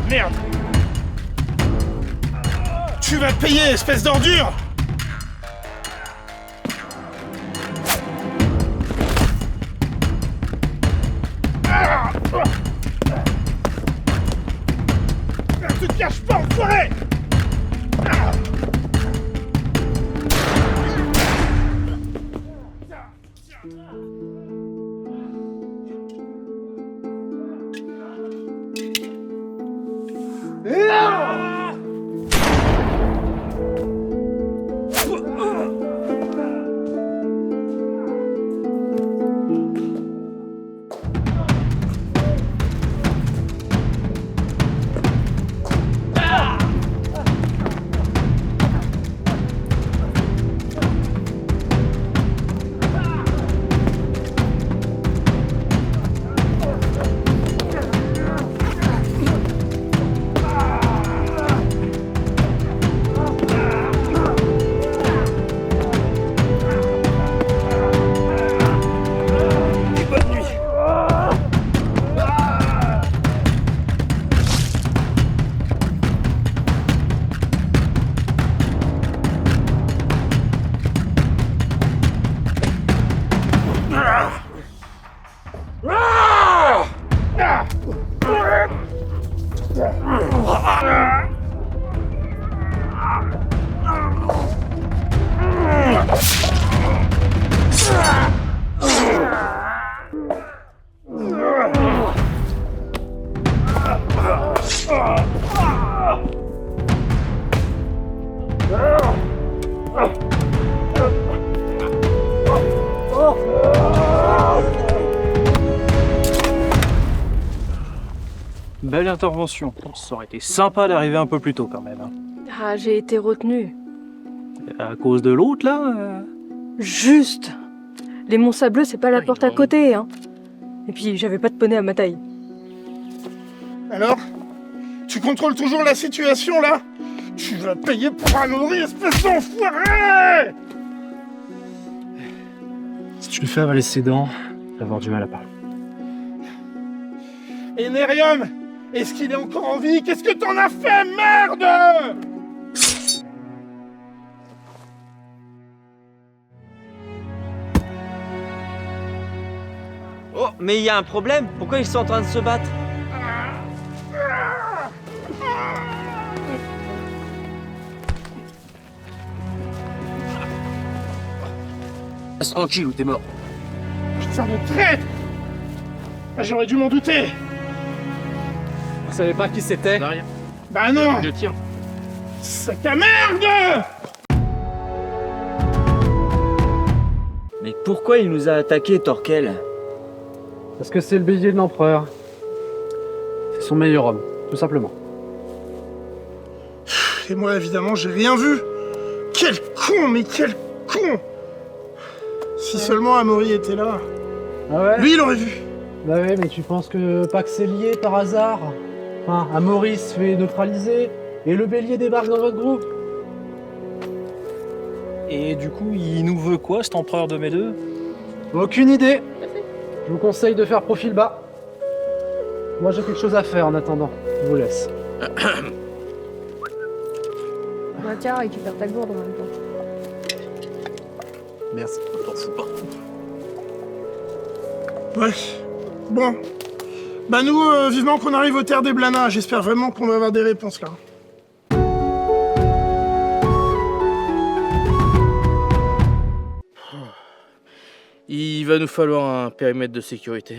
Merde! Tu vas payer, espèce d'ordure! Ne te cache pas, enfoiré! Belle intervention. Ça aurait été sympa d'arriver un peu plus tôt quand même. Hein. Ah, j'ai été retenue. À cause de l'autre là Juste. Les Monts Sableux, c'est pas la porte à non. côté, hein. Et puis, j'avais pas de poney à ma taille. Alors? Tu contrôles toujours la situation, là? Tu vas payer pour Amaury, espèce d'enfoiré! Si tu le fais avaler ses dents, tu vas avoir du mal à parler. Et Nerium, est-ce qu'il est encore en vie? Qu'est-ce que t'en as fait, merde? Oh, mais il y a un problème. Pourquoi ils sont en train de se battre? Reste tranquille ou t'es mort. Putain de traître! Ah, j'aurais dû m'en douter! Vous savez pas qui c'était? Rien. Bah non! Je tire. Sac à merde! Mais pourquoi il nous a attaqué, Torquel? Parce que c'est le bélier de l'empereur. C'est son meilleur homme, tout simplement. Et moi, évidemment, j'ai rien vu! Quel con, mais quel con! Si seulement Amaury était là, Ah ouais? lui il aurait vu! Bah ouais, mais tu penses que pas que c'est lié par hasard? Enfin, Amaury se fait neutraliser et le bélier débarque dans votre groupe. Et du coup, il nous veut quoi, cet empereur de mes deux? Aucune idée. Je vous conseille de faire profil bas. Moi j'ai quelque chose à faire en attendant. Je vous laisse. Bah tiens, récupère ta gourde en même temps. Merci, t'en fous pas. Ouais. Bon. Bah nous, vivement qu'on arrive aux terres des Blanas. J'espère vraiment qu'on va avoir des réponses là. Il va nous falloir un périmètre de sécurité.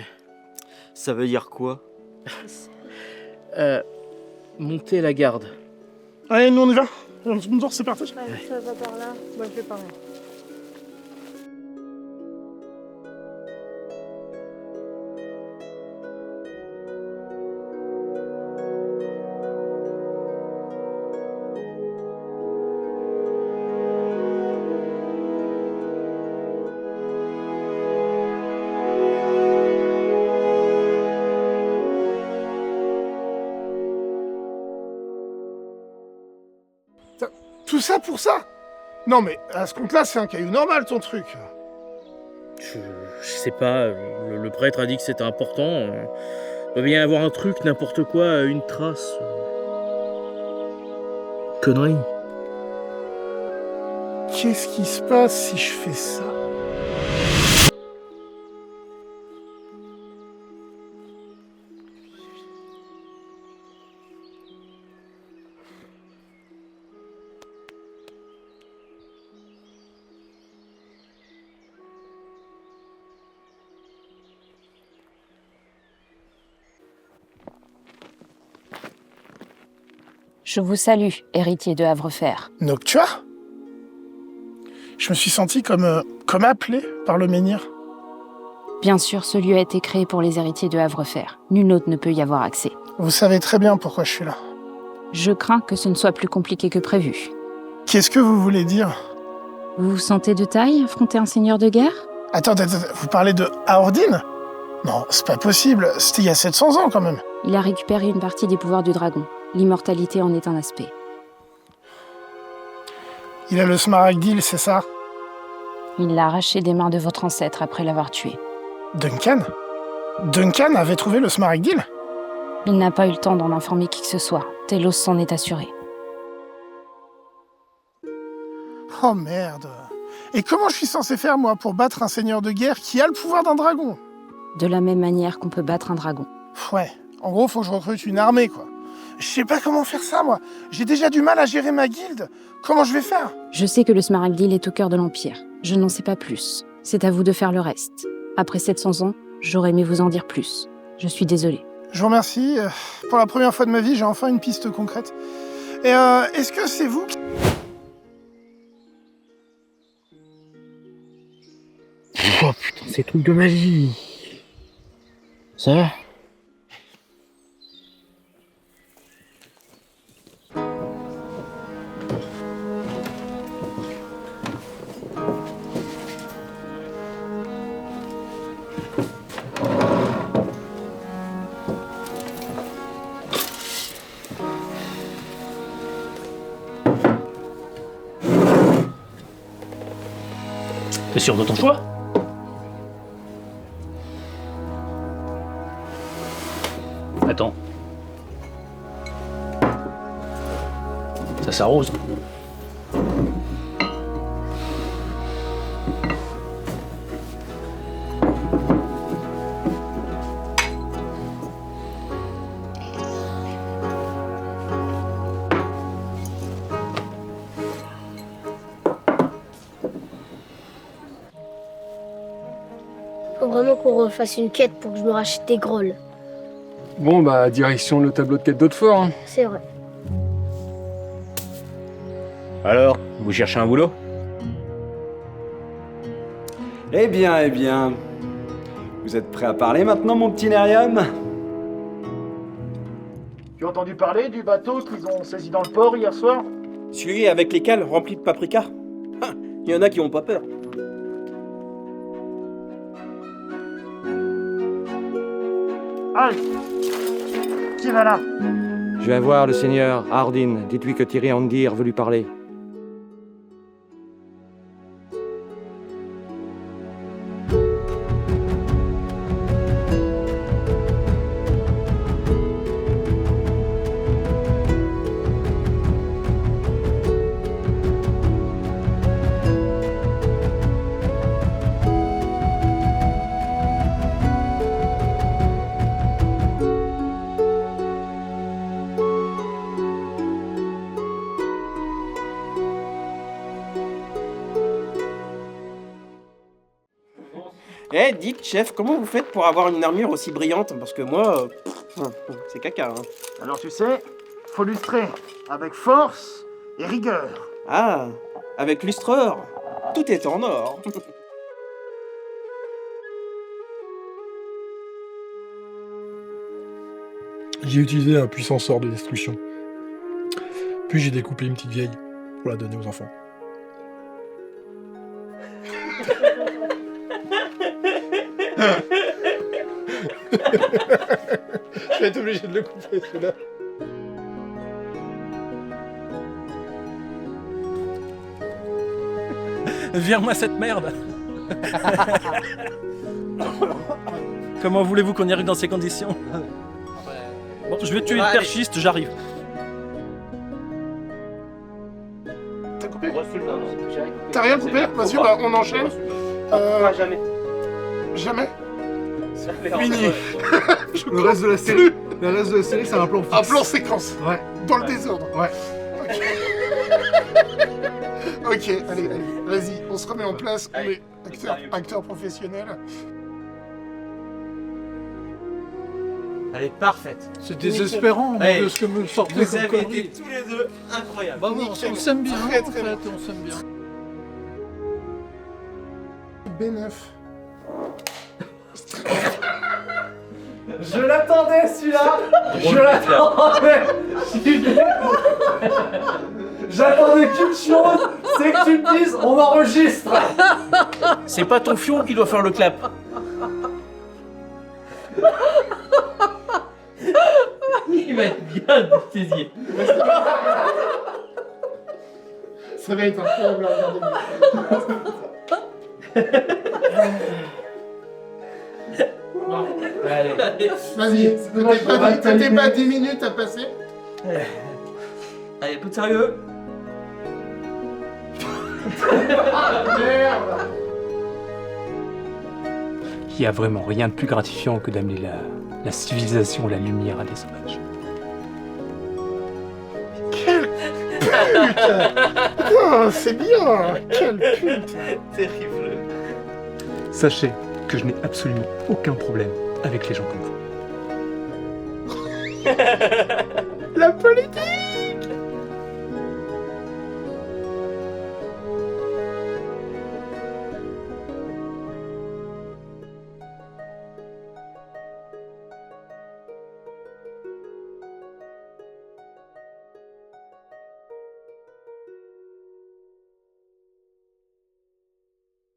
Ça veut dire quoi? Monter la garde. Allez, nous on y va. C'est parti. Ça va par là. Moi, je vais par là. Tout ça pour ça? Non mais à ce compte-là, c'est un caillou normal ton truc. Je sais pas, le prêtre a dit que c'était important. Il va bien y avoir un truc, n'importe quoi, une trace. Connerie. Qu'est-ce qui se passe si je fais ça? Je vous salue, héritier de Havrefer. Noctua? Je me suis senti comme appelé par le menhir. Bien sûr, ce lieu a été créé pour les héritiers de Havrefer. Nul autre ne peut y avoir accès. Vous savez très bien pourquoi je suis là. Je crains que ce ne soit plus compliqué que prévu. Qu'est-ce que vous voulez dire? Vous vous sentez de taille, affronter un seigneur de guerre? Attendez, vous parlez de Aordin? Non, c'est pas possible, c'était il y a 700 ans quand même. Il a récupéré une partie des pouvoirs du dragon. L'immortalité en est un aspect. Il a le Smaragdil, c'est ça? Il l'a arraché des mains de votre ancêtre après l'avoir tué. Duncan? Duncan avait trouvé le Smaragdil? Il n'a pas eu le temps d'en informer qui que ce soit. Telos s'en est assuré. Oh merde. Et comment je suis censé faire, moi, pour battre un seigneur de guerre qui a le pouvoir d'un dragon? De la même manière qu'on peut battre un dragon. Ouais, en gros, faut que je recrute une armée, quoi. Je sais pas comment faire ça, moi. J'ai déjà du mal à gérer ma guilde. Comment je vais faire? Je sais que le Smaragdil est au cœur de l'Empire. Je n'en sais pas plus. C'est à vous de faire le reste. Après 700 ans, j'aurais aimé vous en dire plus. Je suis désolée. Je vous remercie. Pour la première fois de ma vie, j'ai enfin une piste concrète. Et est-ce que c'est vous qui... Oh putain, ces trucs de magie. Ça va? T'es sûr de ton choix? Attends. Ça s'arrose. Faut vraiment qu'on refasse une quête pour que je me rachète des grolles. Bon, bah, direction le tableau de quête d'Hautefort. Hein. C'est vrai. Alors, vous cherchez un boulot? Eh bien. Vous êtes prêt à parler maintenant, mon petit Nerium? Tu as entendu parler du bateau qu'ils ont saisi dans le port hier soir? Celui avec les cales remplis de paprika. Il y en a qui ont pas peur. Halt! Qui va là? Je vais voir le seigneur Hardin. Dites-lui que Thierry Andir veut lui parler. Eh, dites, chef, comment vous faites pour avoir une armure aussi brillante? Parce que moi, c'est caca. Hein. Alors tu sais, faut lustrer avec force et rigueur. Ah, avec lustreur, tout est en or. J'ai utilisé un puissant sort de destruction. Puis j'ai découpé une petite vieille pour la donner aux enfants. Je vais être obligé de le couper, celui-là. Vire-moi cette merde. Comment voulez-vous qu'on y arrive dans ces conditions? Bon, je vais tuer une Allez. perchiste, j'arrive. T'as coupé? T'as rien coupé? Vas-y, bah, on enchaîne. Jamais. Jamais? Fini. Le reste de la série, c'est un plan fixe. Un plan séquence. Ouais. Dans le désordre. Ouais. Ok, allez, vas-y, on se remet en place. On est acteur professionnel. Elle est parfaite. C'est désespérant Hey, de ce que me sortez Vous comme avez conneries. été tous les deux incroyables. Bah non, on s'aime bien, Très, en très fait, bien. on s'aime bien. B9. Je l'attendais celui-là. Je l'attendais. J'attendais qu'une chose, c'est que tu me dises on enregistre. C'est pas ton fion qui doit faire le clap. Il va être bien baptisé. Ça va être incroyable à regarder. Allez. Vas-y, t'es pas 10 minutes à passer. Allez, un peu de sérieux. Merde. Il y a vraiment rien de plus gratifiant que d'amener la civilisation, la lumière à des sauvages. Quelle pute. Oh, c'est bien. Quelle pute. Terrible. Sachez que je n'ai absolument aucun problème avec les gens comme vous. La politique.